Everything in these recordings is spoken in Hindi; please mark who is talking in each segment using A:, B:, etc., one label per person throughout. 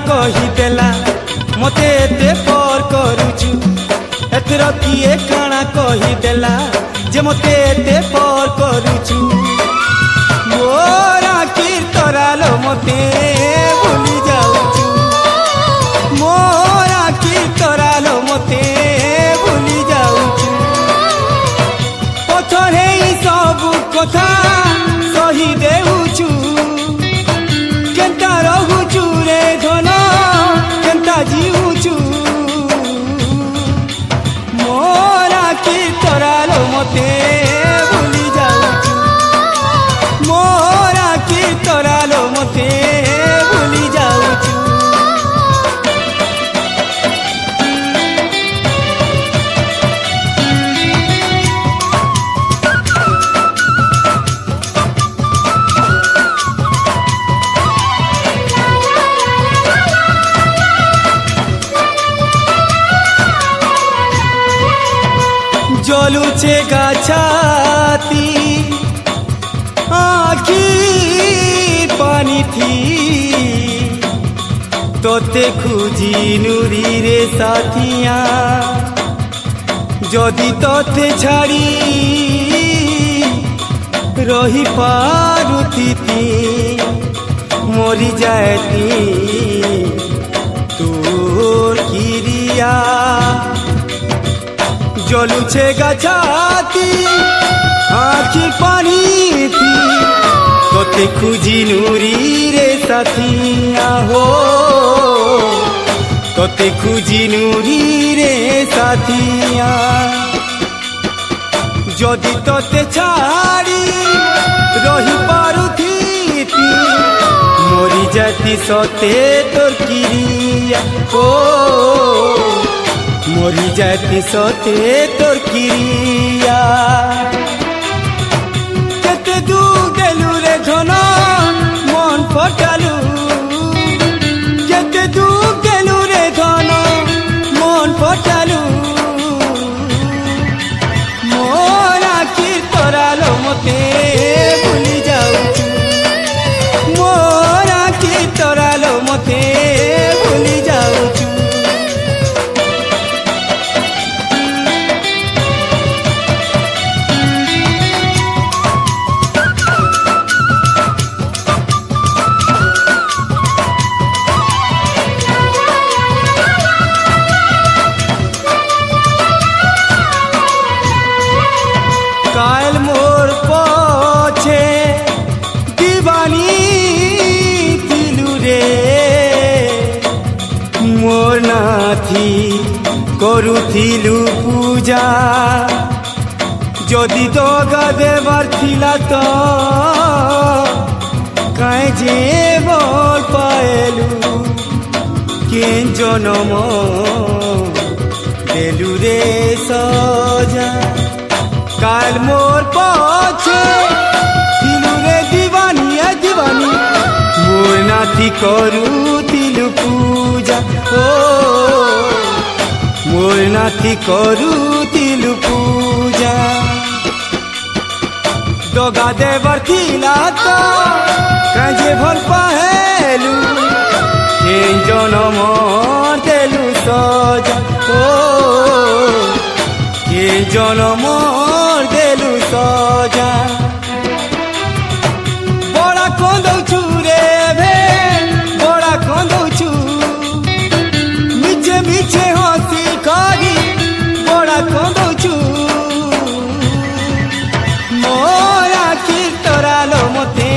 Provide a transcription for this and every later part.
A: कहीदेला मते एते पर करूचु एथर किए काना कहीदेला जे मते एते पर करूचु मोरा कीर्तरालो मते भूली जाऊचु मोरा कीर्तरालो मते भूली जाऊचु पथरे सब कथा सही देउचु केंता रहुचु रे धन केंता जीउचु मोरा कीर्तरालो मते भूली जाऊचु मोरा कीर्तरालो मते भूली जाऊचु जलुचे गाछाती आखी पानी थी तोते खुजी नुरी रे साथिया जदि तोते छाड़ी रही पारुथी मरी जाती तोर किरिया जलुचे गाछाती आखी पानी थी तोते खुजी नुरी रे साथिया हो तोते खुजी नुरी रे साथिया जदि तोते छाड़ी रही पारुथी मरी जाती सते तोर किरिया हो मरी जाती सते तोर किरिया केते दू गेलु रे धन मन फटालु केते दू गेलु रे धन मन फटालु मोरा कीर्तरालो मते भूली जाऊचु मोरा कीर्तरालो मते भूली जाऊचु काल मोर पछे दीवानी दिलु रे मोर नाथी करुथिलु पूजा जदि दगा देवार थिला तो काहे जे बोल पाएलु केन जनम देलु रे सजा काल मोर पछे थिलु रे दीवानी दीवानी मोर नाथी करुथिलु पूजा ओ मोर नाथी करुथिलु पूजा दगा देवर थिला तो काजे भल पाहेलु के जनम देलु सजा ओ के जनम देलु सजा बड़ा कंदौछु रे भे बड़ा कंदौछु मिछे मिछे हसी करी बड़ा कंदौछु मोरा कीर्तरालो मते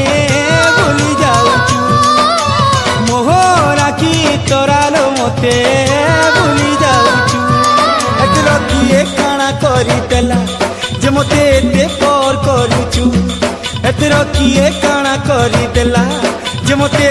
A: भूली जाऊचु मोहरा कीर्तरालो मते भूली जाऊचु एथर किए काना करीदेला जे मते एते पर करूचु एथर किए काना करीदेला जे मते